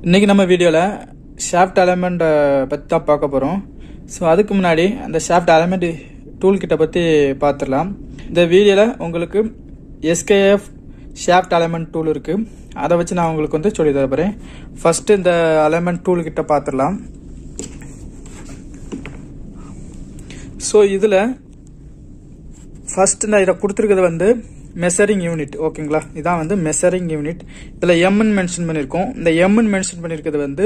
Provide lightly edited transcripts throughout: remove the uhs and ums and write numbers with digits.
இன்னைக்கு நம்ம வீடியோல ஷாஃப்ட் அலைன்மெண்ட் பத்தி தான் பார்க்க போறோம். ஸோ அதுக்கு முன்னாடி அந்த ஷாஃப்ட் அலைன்மெண்ட் டூல் கிட்ட பத்தி பார்த்துடலாம். இந்த வீடியோல உங்களுக்கு எஸ்கேஎஃப் ஷாஃப்ட் அலைன்மெண்ட் டூல் இருக்கு. அதை வச்சு நான் உங்களுக்கு வந்து சொல்லி தர போறேன். ஃபர்ஸ்ட் இந்த அலைன்மெண்ட் டூல் கிட்ட பார்த்துடலாம். ஸோ இதுல ஃபர்ஸ்ட் நான் இதை கொடுத்துருக்கிறது வந்து மெஷரிங் யூனிட். ஓகேங்களா, இதான் வந்து மெஷரிங் யூனிட். இதுல எம்னு மென்ஷன் பண்ணிருக்கோம். இந்த எம்னு மென்ஷன் பண்ணிருக்கிறது வந்து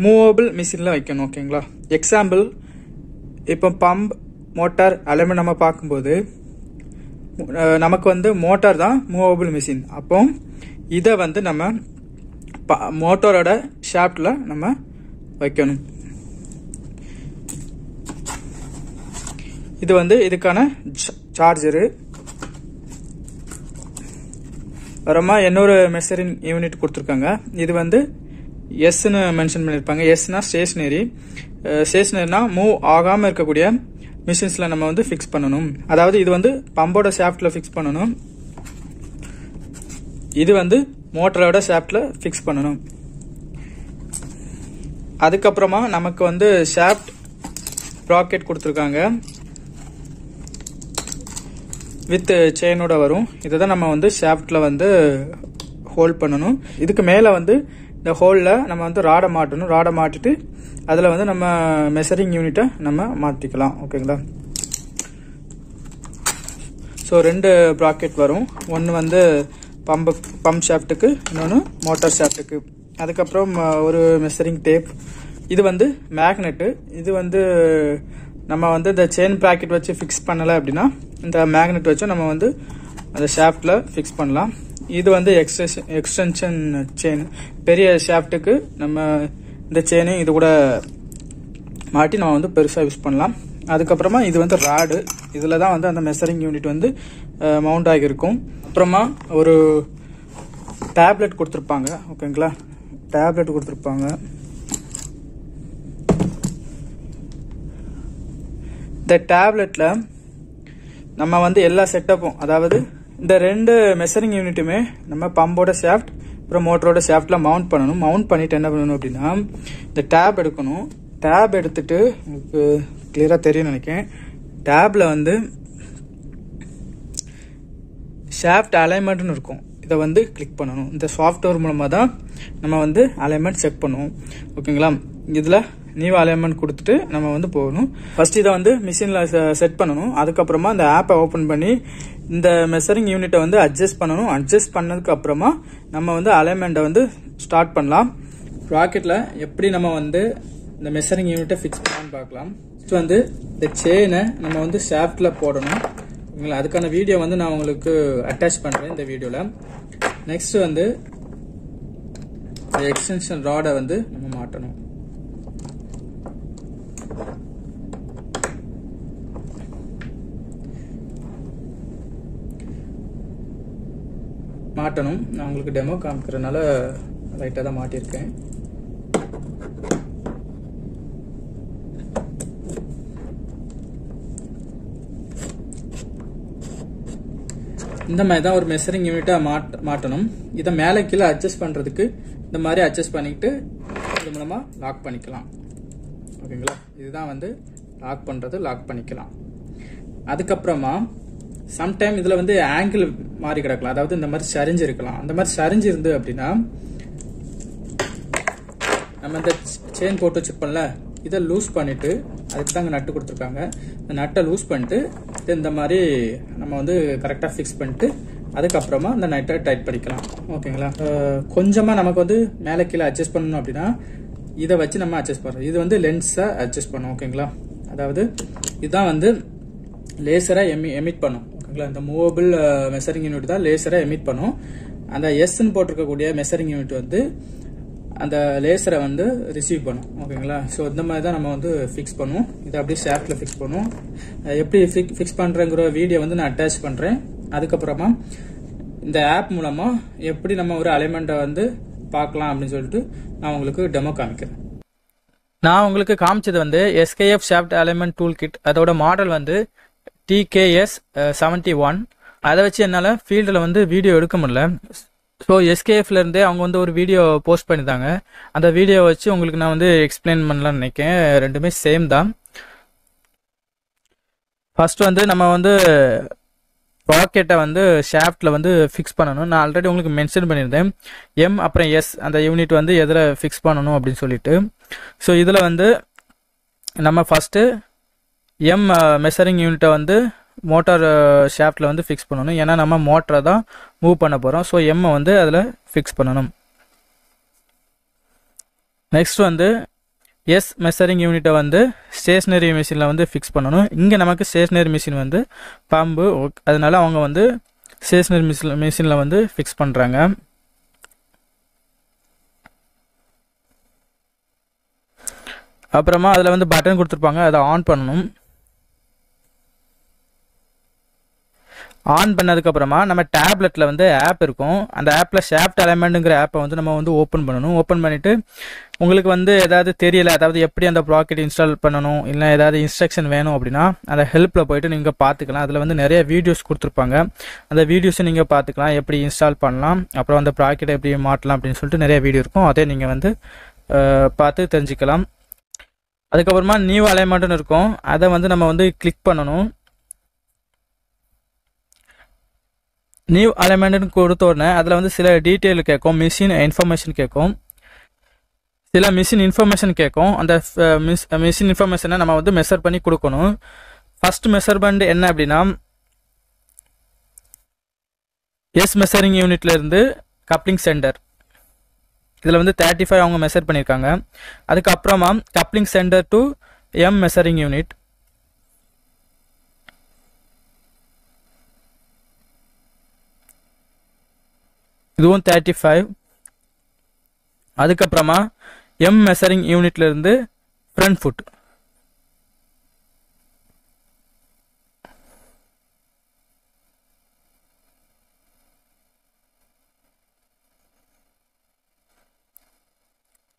மூவபிள் மிஷின்ல வைக்கணும். ஓகேங்களா, எக்ஸாம்பிள் இப்போ பம்ப் மோட்டார் அலைன்மெண்ட் நம்ம பார்க்கும்போது நமக்கு வந்து மோட்டார் தான் மூவபிள் மிஷின். அப்போ இதை வந்து நம்ம மோட்டாரோட ஷாஃப்ட்ல நம்ம வைக்கணும். இது வந்து இதுக்கான சார்ஜரு. அப்புறமா இன்னொரு மெஷரிங் யூனிட் கொடுத்துருக்காங்க. இது வந்து எஸ்ன்னு மென்ஷன் பண்ணிருப்பாங்க. எஸ்னா ஸ்டேஷனரி. ஸ்டேஷனரினா மூவ் ஆகாம இருக்கக்கூடிய மிஷின்ஸ்ல நம்ம வந்து ஃபிக்ஸ் பண்ணணும். அதாவது இது வந்து பம்போட ஷாஃப்ட்ல ஃபிக்ஸ் பண்ணணும். இது வந்து மோட்டரோட ஷாஃப்ட்ல ஃபிக்ஸ் பண்ணணும். அதுக்கப்புறமா நமக்கு வந்து ஷாஃப்ட் ப்ராக்கெட் கொடுத்துருக்காங்க. வித் செயினோட வரும். இதுதான் நம்ம வந்து ஷாஃப்ட்ல வந்து ஹோல்ட் பண்ணணும். இதுக்கு மேல வந்து இந்த ஹோல்ல நம்ம வந்து ராடை மாட்டணும். ராடை மாட்டிட்டு அதுல வந்து நம்ம மெஷரிங் யூனிட்டை நம்ம மாத்திக்கலாம். ஓகேங்களா, ஸோ ரெண்டு ப்ராக்கெட் வரும். ஒன்று வந்து பம்ப் ஷாஃப்ட்டுக்கு, இன்னொன்று மோட்டார் ஷாஃப்ட்டுக்கு. அதுக்கப்புறம் ஒரு மெஷரிங் டேப். இது வந்து மேக்னெட்டு. இது வந்து நம்ம வந்து இந்த செயின் ப்ராக்கெட் வச்சு ஃபிக்ஸ் பண்ணலை அப்படின்னா இந்த மேக்னெட் வச்சு நம்ம வந்து அந்த ஷாஃப்ட்ல ஃபிக்ஸ் பண்ணலாம். இது வந்து எக்ஸ்டென்ஷன் செயின். பெரிய ஷாஃப்ட்டுக்கு நம்ம இந்த செயினை இது கூட மாட்டி நம்ம வந்து பெருசாக யூஸ் பண்ணலாம். அதுக்கப்புறமா இது வந்து ராடு. இதில் தான் வந்து அந்த மெஷரிங் யூனிட் வந்து மவுண்ட் ஆகியிருக்கும். அப்புறமா ஒரு டேப்லெட் கொடுத்துருப்பாங்க. ஓகேங்களா, டேப்லெட் கொடுத்துருப்பாங்க. இந்த டேப்லெட்ல நம்ம வந்து எல்லா செட்டப்பும், அதாவது இந்த ரெண்டு மெஷரிங் யூனிட்டுமே நம்ம பம்போட ஷாஃப்ட் அப்புறம் மோட்டரோட ஷாஃப்ட்ல மவுண்ட் பண்ணணும். மவுண்ட் பண்ணிட்டு என்ன பண்ணணும் அப்படின்னா இந்த டேப் எடுக்கணும். டேப் எடுத்துட்டு உங்களுக்கு கிளியரா தெரியும் நினைக்கிறேன். டேப்ல வந்து ஷாஃப்ட் அலைன்மெண்ட்னு இருக்கும். இதை வந்து கிளிக் பண்ணணும். இந்த சாஃப்ட்வேர் மூலமா தான் நம்ம வந்து அலைன்மெண்ட் செக் பண்ணுவோம். ஓகேங்களா, இதுல நியூ அலைன்மெண்ட் கொடுத்துட்டு நம்ம வந்து போகணும். ஃபர்ஸ்ட் இதை வந்து மிஷின்ல செட் பண்ணணும். அதுக்கப்புறமா இந்த ஆப்பை ஓபன் பண்ணி இந்த மெஷரிங் யூனிட்டை வந்து அட்ஜஸ்ட் பண்ணணும். அட்ஜஸ்ட் பண்ணதுக்கு அப்புறமா நம்ம வந்து அலைன்மெண்ட்டை வந்து ஸ்டார்ட் பண்ணலாம். ராக்கெட்ல எப்படி நம்ம வந்து இந்த மெஷரிங் யூனிட்டை ஃபிக்ஸ் பண்ணலாம்னு பார்க்கலாம். ஃபர்ஸ்ட் வந்து இந்த செயினை நம்ம வந்து ஷாஃப்ட்ல போடணும். அதுக்கான வீடியோ வந்து நான் உங்களுக்கு அட்டாச் பண்றேன் இந்த வீடியோல. நெக்ஸ்ட் வந்து எக்ஸ்டென்ஷன் ராடை வந்து நம்ம மாட்டணும். நான் உங்களுக்கு டெமோ காமிக்கிறதுனால ரைட்டா தான் மாட்டியிருக்கேன். இந்த மாதிரி தான் ஒரு மெஷரிங் யூனிட்டா மாட்டணும். இதை மேலே கீழே அட்ஜஸ்ட் பண்றதுக்கு இந்த மாதிரி அட்ஜஸ்ட் பண்ணிட்டு இது மூலமா லாக் பண்ணிக்கலாம். ஓகேங்களா, இதுதான் வந்து லாக் பண்றது. லாக் பண்ணிக்கலாம். அதுக்கப்புறமா சம்டைம் இதுல வந்து ஆங்கிள் மாறி கிடக்கலாம். அதாவது இந்த மாதிரி சரிஞ்சு இருக்கலாம். அந்த மாதிரி சரிஞ்சு இருந்து அப்படின்னா நம்ம இந்த செயின் போட்டு வச்சிருப்போம்ல, இதை லூஸ் பண்ணிட்டு, அதுக்கு தாங்க நட்டு கொடுத்துருக்காங்க. இந்த நட்டை லூஸ் பண்ணிட்டு இந்த மாதிரி நம்ம வந்து கரெக்டா ஃபிக்ஸ் பண்ணிட்டு அதுக்கப்புறமா இந்த நட்டை டைட் பண்ணிக்கலாம். ஓகேங்களா, கொஞ்சமா நமக்கு வந்து மேலே கீழே அட்ஜஸ்ட் பண்ணணும் அப்படின்னா இதை வச்சு நம்ம அட்ஜஸ்ட் பண்றோம். இது வந்து லென்ஸை அட்ஜஸ்ட் பண்ணும். ஓகேங்களா, அதாவது இதுதான் வந்து லேசரை எமிட் பண்ணும். ஓகேங்களா, இந்த மூவபிள் மெஷரிங் யூனிட் தான் லேசரை எமிட் பண்ணும். அந்த எஸ்ன்னு போட்டிருக்கக்கூடிய மெஷரிங் யூனிட் வந்து அந்த லேசரை வந்து ரிசீவ் பண்ணும். ஓகேங்களா, ஸோ இந்த மாதிரி தான் நம்ம வந்து ஃபிக்ஸ் பண்ணுவோம். இதை அப்படியே ஷாஃப்ட்ல ஃபிக்ஸ் பண்ணுவோம். எப்படி ஃபிக்ஸ் பண்றேங்கிற வீடியோ வந்து நான் அட்டாச் பண்றேன். அதுக்கப்புறமா இந்த ஆப் மூலமா எப்படி நம்ம ஒரு அலைன்மெண்ட்டை வந்து பார்க்கலாம் அப்படின்னு சொல்லிட்டு நான் உங்களுக்கு டெமோ காமிக்கிறேன். நான் உங்களுக்கு காமிச்சது வந்து SKF shaft alignment tool kit. அதோட மாடல் வந்து TKS 71. அதை வச்சு என்னால் ஃபீல்டில் வந்து வீடியோ எடுக்க முடியல. ஸோ எஸ்கேஎஃப்லேருந்தே அவங்க வந்து ஒரு வீடியோ போஸ்ட் பண்ணியிருந்தாங்க. அந்த வீடியோ வச்சு உங்களுக்கு நான் வந்து எக்ஸ்பிளைன் பண்ணலான்னு நினைக்கிறேன். ரெண்டுமே சேம் தான். ஃபர்ஸ்ட் வந்து நம்ம வந்து ராக்கெட்டை வந்து ஷாஃப்டில் வந்து ஃபிக்ஸ் பண்ணணும். நான் ஆல்ரெடி உங்களுக்கு மென்ஷன் பண்ணியிருந்தேன் எம் அப்புறம் எஸ் அந்த யூனிட் வந்து எதில் ஃபிக்ஸ் பண்ணணும் அப்படின்னு சொல்லிட்டு. ஸோ இதில் வந்து நம்ம ஃபஸ்ட்டு எம் மெஷரிங் யூனிட்டை வந்து மோட்டார் ஷாஃப்டில் வந்து ஃபிக்ஸ் பண்ணணும். ஏன்னா நம்ம மோட்டரை தான் மூவ் பண்ண போகிறோம். ஸோ எம்மை வந்து அதில் ஃபிக்ஸ் பண்ணணும். நெக்ஸ்ட் வந்து எஸ் மெஷரிங் யூனிட்டை வந்து ஸ்டேஷ்னரி மிஷினில் வந்து ஃபிக்ஸ் பண்ணணும். இங்கே நமக்கு ஸ்டேஷ்னரி மிஷின் வந்து பம்பு, அதனால அவங்க வந்து ஸ்டேஷ்னரி மிஷினில் வந்து ஃபிக்ஸ் பண்ணுறாங்க. அப்புறமா அதில் வந்து பட்டன் கொடுத்துருப்பாங்க, அதை ஆன் பண்ணணும். ஆன் பண்ணதுக்கப்புறமா நம்ம டேப்லெட்டில் வந்து ஆப் இருக்கும். அந்த ஆப்பில் ஷாஃப்ட் அலைன்மெண்ட்டுங்கிற ஆப்பை வந்து நம்ம வந்து ஓப்பன் பண்ணணும். ஓப்பன் பண்ணிவிட்டு உங்களுக்கு வந்து ஏதாவது தெரியலை, அதாவது எப்படி அந்த ப்ராக்கெட் இன்ஸ்டால் பண்ணணும், இல்லை ஏதாவது இன்ஸ்ட்ரக்ஷன் வேணும் அப்படின்னா அந்த ஹெல்ப்பில் போய்ட்டு நீங்கள் பார்த்துக்கலாம். அதில் வந்து நிறைய வீடியோஸ் கொடுத்துருப்பாங்க. அந்த வீடியோஸை நீங்கள் பார்த்துக்கலாம், எப்படி இன்ஸ்டால் பண்ணலாம், அப்புறம் அந்த ப்ராக்கெட்டை எப்படி மாட்டலாம் அப்படின்னு சொல்லிட்டு நிறைய வீடியோ இருக்கும். அதே நீங்கள் வந்து பார்த்து தெரிஞ்சுக்கலாம். அதுக்கப்புறமா நியூ அலைன்மெண்ட்னு இருக்கும், அதை வந்து நம்ம வந்து கிளிக் பண்ணணும். நியூ அலைன்மெண்ட்னு கொடுத்த உடனே அதில் வந்து சில டீட்டெயில் கேட்கும், மிஷின் இன்ஃபர்மேஷன் கேட்கும், சில மிஷின் இன்ஃபர்மேஷன் கேட்கும். அந்த மிஷின் இன்ஃபர்மேஷனை நம்ம வந்து மெஷர் பண்ணி கொடுக்கணும். ஃபர்ஸ்ட் மெஷர்மெண்ட் என்ன அப்படின்னா எஸ் மெஷரிங் யூனிட்ல இருந்து கப்ளிங் சென்டர், இதில் வந்து 35 அவங்க மெஷர் பண்ணியிருக்காங்க. அதுக்கப்புறமா coupling center to M measuring யூனிட், இதுவும் 35. அதுக்கப்புறமா எம் மெஷரிங் யூனிட்ல இருந்து ஃப்ரண்ட் ஃபுட்,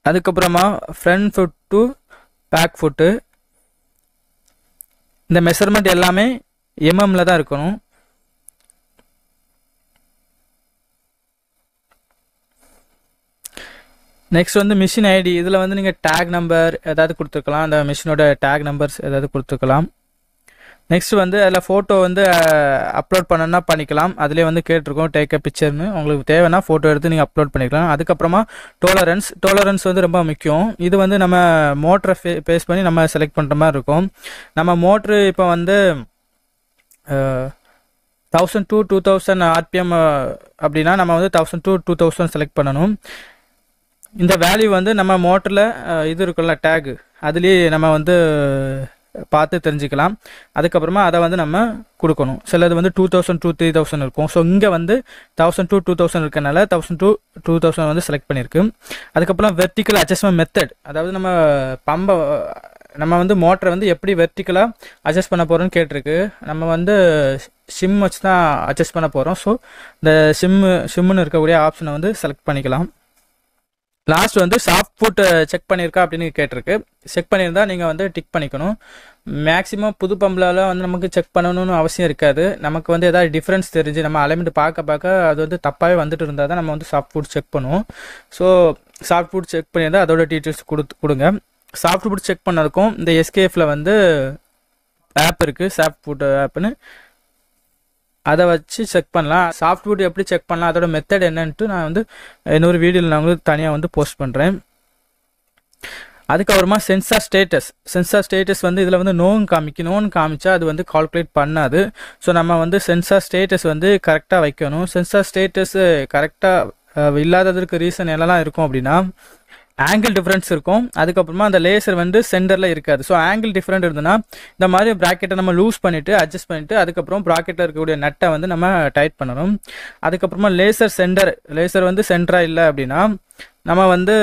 அதுக்கப்புறமா front foot to back foot. இந்த மெஷர்மெண்ட் எல்லாமே எம்எம்ல தான் இருக்கணும். நெக்ஸ்ட் வந்து மிஷின் ஐடி, இதில் வந்து நீங்கள் டேக் நம்பர் ஏதாவது கொடுத்துருக்கலாம், அந்த மிஷினோட டேக் நம்பர்ஸ் ஏதாவது கொடுத்துருக்கலாம். நெக்ஸ்ட் வந்து அதில் ஃபோட்டோ வந்து அப்லோட் பண்ணணும்னா பண்ணிக்கலாம். அதிலே வந்து கேட்டிருக்கோம் டேக் அ பிக்சர்னு, உங்களுக்கு தேவைன்னா ஃபோட்டோ எடுத்து நீங்கள் அப்லோட் பண்ணிக்கலாம். அதுக்கப்புறமா டோலரன்ஸ் வந்து ரொம்ப முக்கியம். இது வந்து நம்ம மோட்டரை பேஸ் பண்ணி நம்ம செலக்ட் பண்ணுற மாதிரி இருக்கும். நம்ம மோட்ரு இப்போ வந்து 1000 to 2000 RPM அப்படின்னா நம்ம வந்து 1000 to 2000 செலக்ட் பண்ணணும். இந்த வேல்யூ வந்து நம்ம மோட்டரில் இது இருக்குல்ல டேக், அதுலேயே நம்ம வந்து பார்த்து தெரிஞ்சுக்கலாம். அதுக்கப்புறமா அதை வந்து நம்ம கொடுக்கணும். சிலது வந்து 2000 to 3000 இருக்கும். ஸோ இங்கே வந்து 1000 to 2000 இருக்கனால 1000 to 2000 வந்து செலக்ட் பண்ணியிருக்கு. அதுக்கப்புறம் வெர்டிக்கல் அட்ஜஸ்ட்மெண்ட் மெத்தட், அதாவது நம்ம வந்து மோட்டரை வந்து எப்படி வெர்டிக்கலாக அட்ஜஸ்ட் பண்ண போகிறோன்னு கேட்டிருக்கு. நம்ம வந்து சிம் வச்சு தான் அட்ஜஸ்ட் பண்ண போகிறோம். ஸோ இந்த சிம்முன்னு இருக்கக்கூடிய ஆப்ஷனை வந்து செலக்ட் பண்ணிக்கலாம். லாஸ்ட் வந்து சாஃப்ட் ஃபுட் செக் பண்ணியிருக்கா அப்படின்னு கேட்டிருக்கு. செக் பண்ணியிருந்தா நீங்கள் வந்து டிக் பண்ணிக்கணும். மேக்ஸிமம் புது பம்புலலாம் வந்து நமக்கு செக் பண்ணணும்னு அவசியம் இருக்காது. நமக்கு வந்து எதாவது டிஃப்ரென்ஸ் தெரிஞ்சு நம்ம அலைன்மெண்ட் பார்க்க அது வந்து தப்பாகவே வந்துட்டு இருந்தால் தான் நம்ம வந்து சாஃப்ட் ஃபுட் செக் பண்ணுவோம். ஸோ சாஃப்ட் ஃபுட் செக் பண்ணியிருந்தால் அதோட டீட்டெயில்ஸ் கொடுங்க. சாஃப்ட் ஃபுட் செக் பண்ணதுக்கும் இந்த எஸ்கேஎஃப்ல வந்து ஆப் இருக்குது, சாஃப்ட் ஃபுட் ஆப்னு, அதை வச்சு செக் பண்ணலாம். சாஃப்ட்வேர் எப்படி செக் பண்ணலாம், அதோட மெத்தட் என்னன்ட்டு நான் வந்து இன்னொரு வீடியோவில் நான் உங்களுக்கு தனியாக வந்து போஸ்ட் பண்ணுறேன். அதுக்கப்புறமா சென்சார் ஸ்டேட்டஸ் வந்து இதில் வந்து நோன்னு காமிச்சா அது வந்து கால்குலேட் பண்ணாது. ஸோ நம்ம வந்து சென்சார் ஸ்டேட்டஸ் வந்து கரெக்டாக வைக்கணும். சென்சார் ஸ்டேட்டஸ் கரெக்டாக இல்லாததுக்கு ரீசன் என்னெல்லாம் இருக்கும் அப்படின்னா ஆங்கிள் டிஃப்ரென்ஸ் இருக்கும். அதுக்கப்புறமா அந்த லேசர் வந்து சென்டரில் இருக்காது. ஸோ ஆங்கிள் டிஃப்ரெண்ட் இருந்ததுன்னா இந்த மாதிரி ப்ராக்கெட்டை நம்ம லூஸ் பண்ணிவிட்டு அட்ஜஸ்ட் பண்ணிவிட்டு அதுக்கப்புறம் ப்ராக்கெட்டில் இருக்கக்கூடிய நட்டை வந்து நம்ம டைட் பண்ணணும். அதுக்கப்புறமா லேசர் வந்து சென்டராக இல்லை அப்படின்னா நம்ம வந்து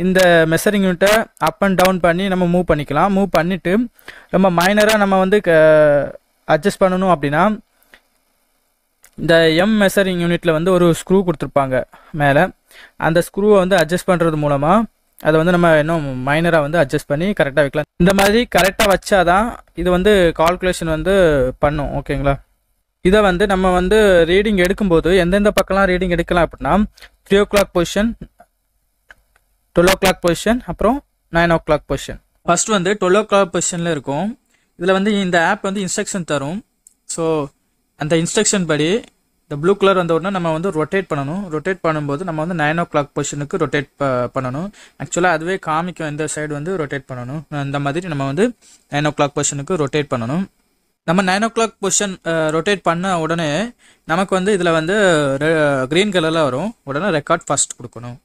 இந்த மெஷரிங் யூனிட்டை அப் அண்ட் டவுன் பண்ணி நம்ம மூவ் பண்ணிக்கலாம். மூவ் பண்ணிவிட்டு ரொம்ப மைனராக நம்ம வந்து அட்ஜஸ்ட் பண்ணணும் அப்படின்னா இந்த எம் மெஷரிங் யூனிட்டில் வந்து ஒரு ஸ்க்ரூ கொடுத்துருப்பாங்க மேலே. அந்த ஸ்க்ரூவை வந்து அட்ஜஸ்ட் பண்ணுறது மூலமாக அதை வந்து நம்ம இன்னும் மைனராக வந்து அட்ஜஸ்ட் பண்ணி கரெக்டாக வைக்கலாம். இந்த மாதிரி கரெக்டாக வச்சாதான் இது வந்து கால்குலேஷன் வந்து பண்ணும். ஓகேங்களா? இதை வந்து நம்ம வந்து ரீடிங் எடுக்கும்போது எந்தெந்த பக்கம்லாம் ரீடிங் எடுக்கலாம் அப்படின்னா 3 o'clock பொசிஷன், 12 o'clock பொசிஷன், அப்புறம் 9 o'clock பொசிஷன். ஃபர்ஸ்ட் வந்து 12 o'clock பொசிஷனில் இருக்கும். இதில் வந்து இந்த ஆப் வந்து இன்ஸ்ட்ரக்ஷன் தரும். ஸோ அந்த இன்ஸ்ட்ரக்ஷன் படி இந்த ப்ளூ கலர் வந்த உடனே நம்ம வந்து ரொட்டேட் பண்ணணும். ரொட்டேட் பண்ணும்போது நம்ம வந்து 9 o'clock பொசிஷனுக்கு ரொட்டேட் பண்ணணும். ஆக்சுவலாக அதுவே காமிக்கும் இந்த சைடு வந்து ரொட்டேட் பண்ணணும். இந்த மாதிரி நம்ம வந்து 9 o'clock பொசிஷனுக்கு ரொட்டேட் பண்ணணும். நம்ம 9 o'clock பொசிஷன் ரொட்டேட் பண்ண உடனே நமக்கு வந்து இதில் வந்து க்ரீன் கலரில் வரும். உடனே ரெக்கார்ட் ஃபர்ஸ்ட் கொடுக்கணும்.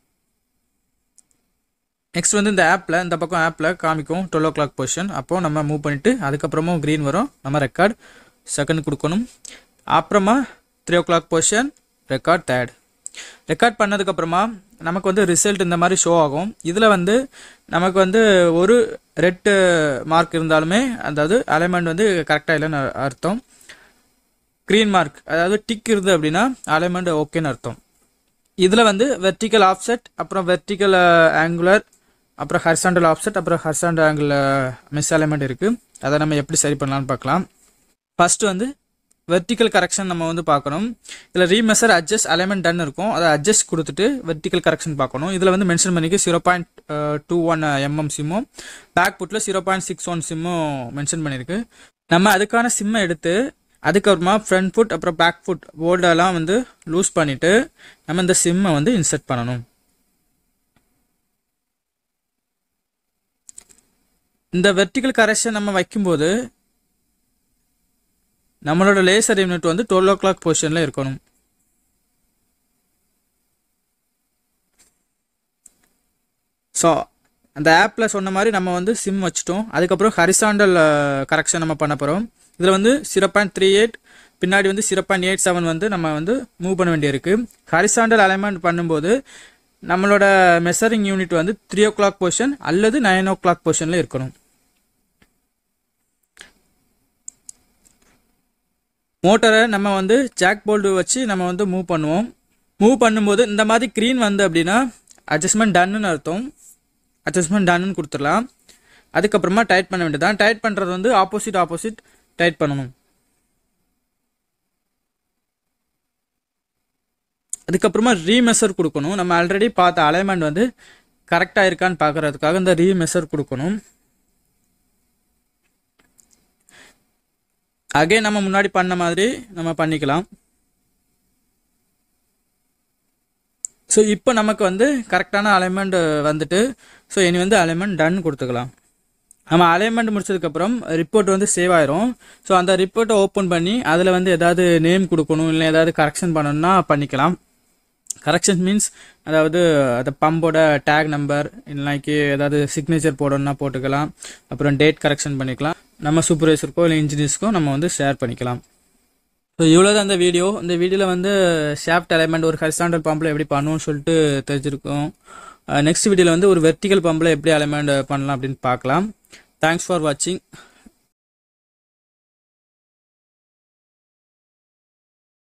நெக்ஸ்ட் வந்து இந்த ஆப்பில் இந்த பக்கம் ஆப்பில் காமிக்கும் 12 o'clock பொசிஷன். அப்போது நம்ம மூவ் பண்ணிவிட்டு அதுக்கப்புறமும் க்ரீன் வரும். நம்ம ரெக்கார்ட் செகண்ட் கொடுக்கணும். அப்புறமா 3 o'clock position, record third. Record பண்ணதுக்கப்புறமா நமக்கு வந்து ரிசல்ட் இந்த மாதிரி ஷோ ஆகும். இதில் வந்து நமக்கு வந்து ஒரு ரெட் மார்க் இருந்தாலுமே அதாவது அலைன்மெண்ட் வந்து கரெக்டாக இல்லைன்னு அர்த்தம். க்ரீன் மார்க் அதாவது டிக் இருந்தது அப்படின்னா அலைன்மெண்ட் ஓகேன்னு அர்த்தம். இதில் வந்து வெர்டிக்கல் ஆஃப்செட், அப்புறம் வெர்டிக்கல் ஆங்குலர், அப்புறம் ஹரிசாண்டல் ஆஃப்செட், அப்புறம் ஹரிசாண்டல் ஆங்கிள் மிஸ் அலைன்மெண்ட் இருக்குது. அதை நம்ம எப்படி சரி பண்ணலான்னு பார்க்கலாம். ஃபர்ஸ்ட் வந்து வெர்டிக்கல் கரெக்ஷன் நம்ம வந்து பார்க்கணும். இதில் ரீமெஷர், அட்ஜஸ்ட், அலைன்மெண்ட் டன் இருக்கும். அதை அட்ஜஸ்ட் கொடுத்துட்டு வெர்டிக்கல் கரெக்ஷன் பார்க்கணும். இதில் வந்து மென்ஷன் பண்ணிக்கு 0.21 mm சிம்மும் பேக் புட்டில் 0.61 சிம்மும் மென்ஷன் பண்ணியிருக்கு. நம்ம அதுக்கான சிம்மை எடுத்து அதுக்கப்புறமா ஃப்ரண்ட் ஃபுட் அப்புறம் பேக் ஃபுட் போல்டெல்லாம் வந்து லூஸ் பண்ணிவிட்டு நம்ம இந்த சிம்மை வந்து இன்சர்ட் பண்ணணும். இந்த வெர்டிக்கல் கரெக்ஷன் நம்ம வைக்கும்போது நம்மளோட லேசர் யூனிட் வந்து 12 o'clock பொசிஷனில் இருக்கணும். ஸோ அந்த ஆப்பில் சொன்ன மாதிரி நம்ம வந்து சிம் வச்சுட்டோம். அதுக்கப்புறம் ஹரிசாண்டல் கரெக்ஷன் நம்ம பண்ண போகிறோம். இதில் வந்து 0.38 பின்னாடி வந்து 0.87 வந்து நம்ம வந்து மூவ் பண்ண வேண்டியிருக்கு. ஹரிசாண்டல் அலைன்மெண்ட் பண்ணும்போது நம்மளோட மெஷரிங் யூனிட் வந்து 3 o'clock பொசிஷன் அல்லது 9 o'clock பொசிஷனில் இருக்கணும். மோட்டரை நம்ம வந்து ஜாக் போல்டு வச்சு நம்ம வந்து மூவ் பண்ணுவோம். மூவ் பண்ணும்போது இந்த மாதிரி க்ரீன் வந்து அப்படின்னா அட்ஜஸ்ட்மெண்ட் டன்னு அர்த்தம். அட்ஜஸ்ட்மெண்ட் டன்னு கொடுத்துடலாம். அதுக்கப்புறமா டைட் பண்ண வேண்டியதான். டைட் பண்ணுறது வந்து ஆப்போசிட் டைட் பண்ணணும். அதுக்கப்புறமா ரீமெஷர் கொடுக்கணும். நம்ம ஆல்ரெடி பார்த்த அலைன்மெண்ட் வந்து கரெக்டாக இருக்கான்னு பார்க்கறதுக்காக இந்த ரீமெஷர் கொடுக்கணும். அகைன் நம்ம முன்னாடி பண்ண மாதிரி நம்ம பண்ணிக்கலாம். ஸோ இப்போ நமக்கு வந்து கரெக்டான அலைன்மெண்ட் வந்துட்டு ஸோ இனி வந்து அலைன்மெண்ட் டன் கொடுத்துக்கலாம். நம்ம அலைன்மெண்ட் முடிச்சதுக்கப்புறம் ரிப்போர்ட் வந்து சேவ் ஆயிரும். ஸோ அந்த ரிப்போர்ட்டை ஓப்பன் பண்ணி அதில் வந்து ஏதாவது நேம் கொடுக்கணும் இல்லை ஏதாவது கரெக்ஷன் பண்ணணும்னா பண்ணிக்கலாம். கரெக்ஷன் மீன்ஸ் அதாவது அந்த பம்போட டேக் நம்பர் இல்லைனாக்கி ஏதாவது சிக்னேச்சர் போடணும்னா போட்டுக்கலாம். அப்புறம் டேட் கரெக்ஷன் பண்ணிக்கலாம். நம்ம சூப்பர்வைசருக்கோ இல்லை இன்ஜினியர்ஸ்க்கோ நம்ம வந்து ஷேர் பண்ணிக்கலாம். ஸோ இவ்வளோதான் இந்த வீடியோ. இந்த வீடியோவில் வந்து ஷாஃப்ட் அலைன்மெண்ட் ஒரு ஹரிசாண்டல் பம்பில் எப்படி பண்ணுவோம்னு சொல்லிட்டு தெரிஞ்சிருக்கோம். நெக்ஸ்ட் வீடியோவில் வந்து ஒரு வெர்டிக்கல் பம்பில் எப்படி அலைன்மெண்ட் பண்ணலாம் அப்படின்னு பார்க்கலாம். தேங்க்ஸ் ஃபார் வாட்சிங்.